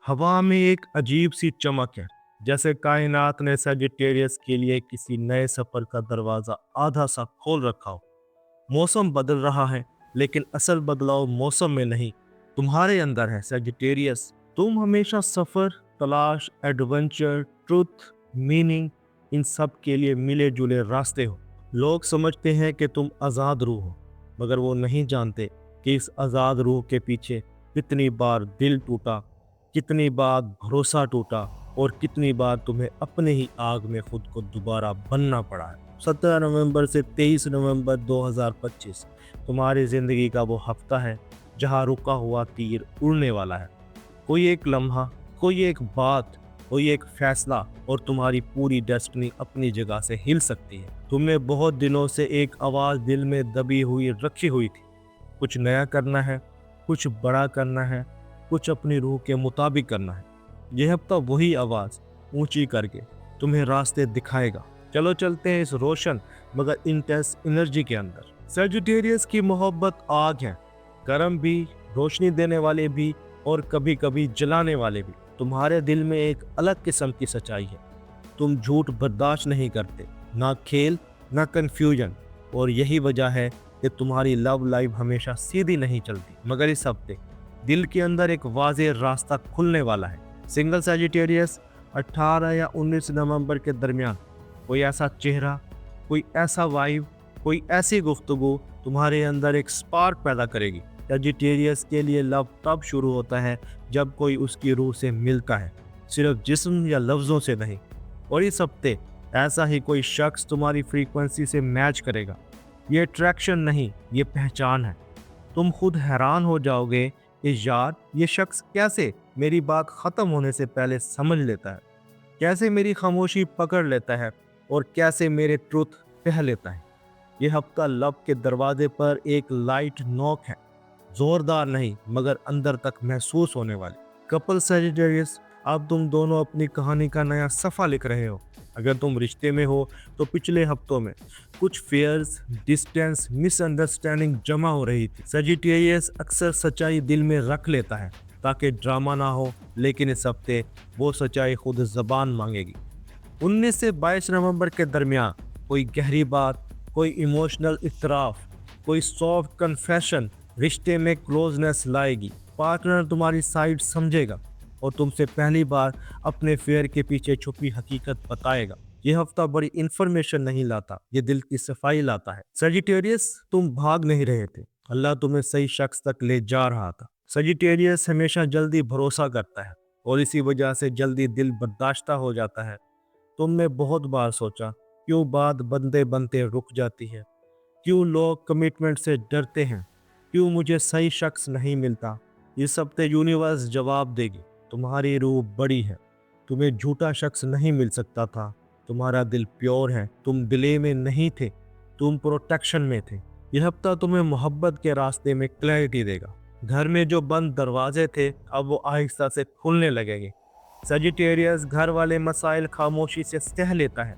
हवा में एक अजीब सी चमक है, जैसे कायनात ने सजिटेरियस के लिए किसी नए सफर का दरवाजा आधा सा खोल रखा हो। मौसम बदल रहा है, लेकिन असल बदलाव मौसम में नहीं, तुम्हारे अंदर है सजिटेरियस। तुम हमेशा सफर, तलाश, एडवेंचर, ट्रुथ, मीनिंग, इन सब के लिए मिले जुले रास्ते हो। लोग समझते हैं कि तुम आज़ाद रूह हो, मगर वो नहीं जानते कि इस आज़ाद रूह के पीछे कितनी बार दिल टूटा, कितनी बार भरोसा टूटा, और कितनी बार तुम्हें अपने ही आग में खुद को दोबारा बनना पड़ा है। 17 नवंबर से 23 नवंबर 2025 तुम्हारी ज़िंदगी का वो हफ्ता है जहां रुका हुआ तीर उड़ने वाला है। कोई एक लम्हा, कोई एक बात, कोई एक फैसला, और तुम्हारी पूरी डेस्टिनी अपनी जगह से हिल सकती है। तुमने बहुत दिनों से एक आवाज़ दिल में दबी हुई रखी हुई थी, कुछ नया करना है, कुछ बड़ा करना है, कुछ अपनी रूह के मुताबिक करना है। यह हफ्ता वही आवाज़ ऊंची करके तुम्हें रास्ते दिखाएगा। चलो चलते हैं इस रोशन मगर इंटेंस एनर्जी के अंदर। सजिटेरियस की मोहब्बत आग है, गर्म भी, रोशनी देने वाले भी, और कभी कभी जलाने वाले भी। तुम्हारे दिल में एक अलग किस्म की सच्चाई है। तुम झूठ बर्दाश्त नहीं करते, ना खेल, ना कन्फ्यूजन, और यही वजह है कि तुम्हारी लव लाइफ हमेशा सीधी नहीं चलती। मगर इस हफ्ते दिल के अंदर एक वाज़ेह रास्ता खुलने वाला है। सिंगल सजिटेरियस 18 या 19 नवंबर के दरमियान कोई ऐसा चेहरा, कोई ऐसा वाइब, कोई ऐसी गुफ्तगू तुम्हारे अंदर एक स्पार्क पैदा करेगी। सजिटेरियस के लिए लव तब शुरू होता है जब कोई उसकी रूह से मिलता है, सिर्फ जिस्म या लफ्ज़ों से नहीं। और इस हफ्ते ऐसा ही कोई शख्स तुम्हारी फ्रीक्वेंसी से मैच करेगा। ये अट्रैक्शन नहीं, ये पहचान है। तुम खुद हैरान हो जाओगे कि यार, ये शख्स कैसे मेरी बात ख़त्म होने से पहले समझ लेता है, कैसे मेरी खामोशी पकड़ लेता है, और कैसे मेरे ट्रुथ कह लेता है। ये हफ्ता लव के दरवाजे पर एक लाइट नॉक है, जोरदार नहीं मगर अंदर तक महसूस होने वाली। कपल सजिटेरियस, अब तुम दोनों अपनी कहानी का नया सफ़ा लिख रहे हो। अगर तुम रिश्ते में हो तो पिछले हफ्तों में कुछ फेयर्स, डिस्टेंस, मिसअंडरस्टैंडिंग जमा हो रही थी। सजिटेरियस अक्सर सच्चाई दिल में रख लेता है ताकि ड्रामा ना हो, लेकिन इस हफ्ते वो सच्चाई खुद ज़बान मांगेगी। 19 से 22 नवंबर के दरमियान कोई गहरी बात, कोई इमोशनल इतराफ़, कोई सॉफ्ट कन्फेशन रिश्ते में क्लोजनेस लाएगी। पार्टनर तुम्हारी साइड समझेगा और तुमसे पहली बार अपने फेयर के पीछे छुपी हकीकत बताएगा। यह हफ्ता बड़ी इन्फॉर्मेशन नहीं लाता, ये दिल की सफाई लाता है। सजिटेरियस, तुम भाग नहीं रहे थे, अल्लाह तुम्हें सही शख्स तक ले जा रहा था। सजिटेरियस हमेशा जल्दी भरोसा करता है और इसी वजह से जल्दी दिल बर्दाश्ता हो जाता है। तुमने बहुत बार सोचा, क्यों बात बनते बनते रुक जाती है, क्यों लोग कमिटमेंट से डरते हैं, क्यों मुझे सही शख्स नहीं मिलता। इस हफ्ते यूनिवर्स जवाब देगी। तुम्हारी रूह बड़ी है, तुम्हें झूठा शख्स नहीं मिल सकता था। तुम्हारा दिल प्योर है, तुम डिले में नहीं थे, तुम प्रोटेक्शन में थे। यह हफ्ता तुम्हें मोहब्बत के रास्ते में क्लैरिटी देगा। घर में जो बंद दरवाजे थे अब वो आहिस्ता से खुलने लगेंगे। सजिटेरियस घर वाले मसाइल खामोशी से सह लेता है,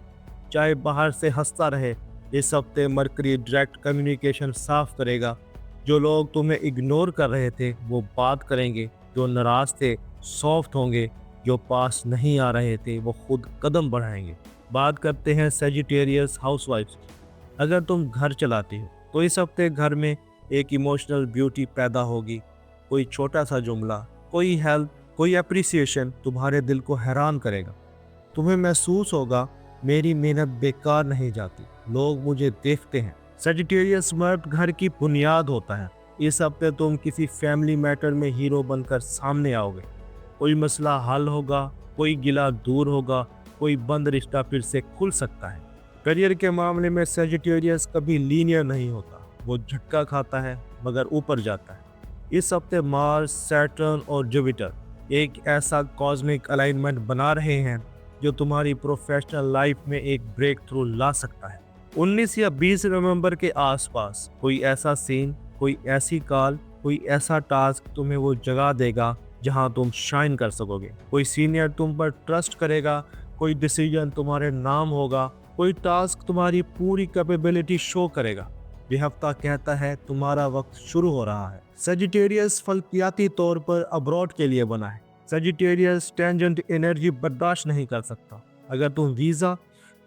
चाहे बाहर से हंसता रहे। इस हफ्ते मरकरी डायरेक्ट कम्युनिकेशन साफ करेगा। जो लोग तुम्हें इग्नोर कर रहे थे वो बात करेंगे, जो नाराज थे सॉफ्ट होंगे, जो पास नहीं आ रहे थे वो खुद कदम बढ़ाएंगे। बात करते हैं सजिटेरियस हाउसवाइफ्स की। अगर तुम घर चलाती हो तो इस हफ्ते घर में एक इमोशनल ब्यूटी पैदा होगी। कोई छोटा सा जुमला, कोई हेल्प, कोई अप्रिसिएशन तुम्हारे दिल को हैरान करेगा। तुम्हें महसूस होगा, मेरी मेहनत बेकार नहीं जाती, लोग मुझे देखते हैं। सजिटेरियस मर्द घर की बुनियाद होता है। इस हफ्ते तुम किसी फैमिली मैटर में हीरो बनकर सामने आओगे। कोई मसला हल होगा, कोई गिला दूर होगा, कोई बंद रिश्ता फिर से खुल सकता है। करियर के मामले में सजिटेरियस कभी लीनियर नहीं होता, वो झटका खाता है मगर ऊपर जाता है। इस हफ्ते मार्स, सैटर्न और जुपिटर एक ऐसा कॉस्मिक अलाइनमेंट बना रहे हैं जो तुम्हारी प्रोफेशनल लाइफ में एक ब्रेक थ्रू ला सकता है। 19 या 20 नवंबर के आसपास कोई ऐसा सीन, कोई ऐसी कॉल, कोई ऐसा टास्क तुम्हें वो जगह देगा जहां तुम शाइन कर सकोगे। कोई सीनियर तुम पर ट्रस्ट करेगा, कोई डिसीजन तुम्हारे नाम होगा, कोई टास्क तुम्हारी पूरी कैपेबिलिटी शो करेगा। यह हफ्ता कहता है तुम्हारा वक्त शुरू हो रहा है। सजिटेरियस फल्कियाती तौर पर अब्रॉड के लिए बना है। सजिटेरियस टेंजेंट एनर्जी बर्दाश्त नहीं कर सकता। अगर तुम visa,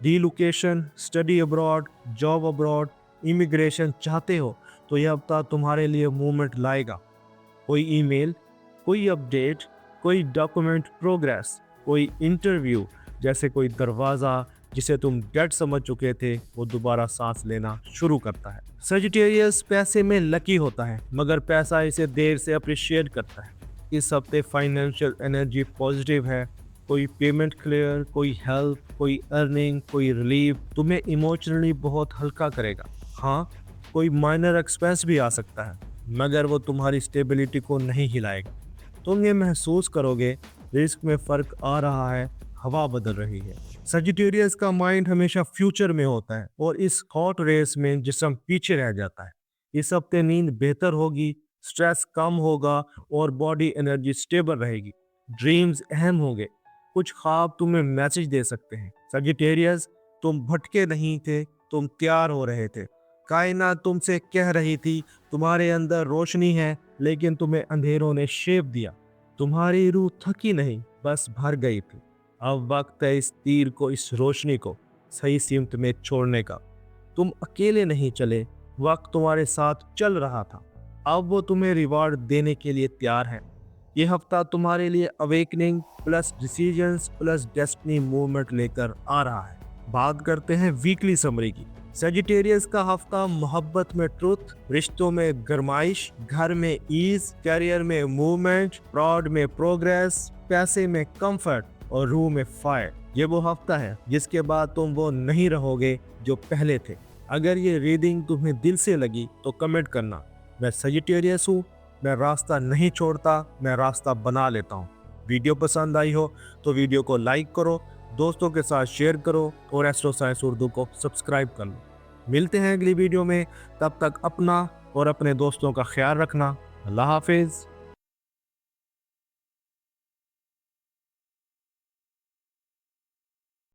relocation, study abroad, job abroad, immigration चाहते हो तो यह हफ्ता तुम्हारे लिए मूवमेंट लाएगा। कोई ईमेल, कोई अपडेट, कोई डॉक्यूमेंट प्रोग्रेस, कोई इंटरव्यू, जैसे कोई दरवाज़ा जिसे तुम डेड समझ चुके थे वो दोबारा सांस लेना शुरू करता है। सजिटेरियस पैसे में लकी होता है मगर पैसा इसे देर से अप्रिशिएट करता है। इस हफ्ते फाइनेंशियल एनर्जी पॉजिटिव है। कोई पेमेंट क्लियर, कोई हेल्प, कोई अर्निंग, कोई रिलीफ तुम्हें इमोशनली बहुत हल्का करेगा। हाँ, कोई माइनर एक्सपेंस भी आ सकता है मगर वो तुम्हारी स्टेबिलिटी को नहीं हिलाएगा। तुम ये महसूस करोगे रिस्क में फ़र्क आ रहा है, हवा बदल रही है। सजिटेरियस का माइंड हमेशा फ्यूचर में होता है और इस हॉट रेस में जिस्म पीछे रह जाता है। इस हफ्ते नींद बेहतर होगी, स्ट्रेस कम होगा और बॉडी एनर्जी स्टेबल रहेगी। ड्रीम्स अहम होंगे, कुछ ख्वाब तुम्हें मैसेज दे सकते हैं। सजिटेरियस, तुम भटके नहीं थे, तुम तैयार हो रहे थे। कायनात तुमसे कह रही थी तुम्हारे अंदर रोशनी है, लेकिन तुम्हें अंधेरों ने शेप दिया। तुम्हारी रूह थकी नहीं, बस भर गई थी। अब वक्त है इस तीर को, इस रोशनी को सही सीमत में छोड़ने का। तुम अकेले नहीं चले, वक्त तुम्हारे साथ चल रहा था। अब वो तुम्हें रिवार्ड देने के लिए तैयार है। ये हफ्ता तुम्हारे लिए awakening plus decisions plus destiny movement लेकर आ रहा है। बात करते हैं वीकली समरी की। सजिटेरियस का हफ्ता मोहब्बत में ट्रुथ, रिश्तों में गरमाइश, घर में ईज, करियर में मूवमेंट, फ्रॉड में प्रोग्रेस, पैसे में कंफर्ट और रूह में फायर। ये वो हफ्ता है जिसके बाद तुम वो नहीं रहोगे जो पहले थे। अगर ये रीडिंग तुम्हें दिल से लगी तो कमेंट करना, मैं सजिटेरियस हूँ, मैं रास्ता नहीं छोड़ता, मैं रास्ता बना लेता हूँ। वीडियो पसंद आई हो तो वीडियो को लाइक करो, दोस्तों के साथ शेयर करो और एस्ट्रो साइंस उर्दू को सब्सक्राइब कर लो। मिलते हैं अगली वीडियो में, तब तक अपना और अपने दोस्तों का ख्याल रखना। अल्लाह हाफिज़।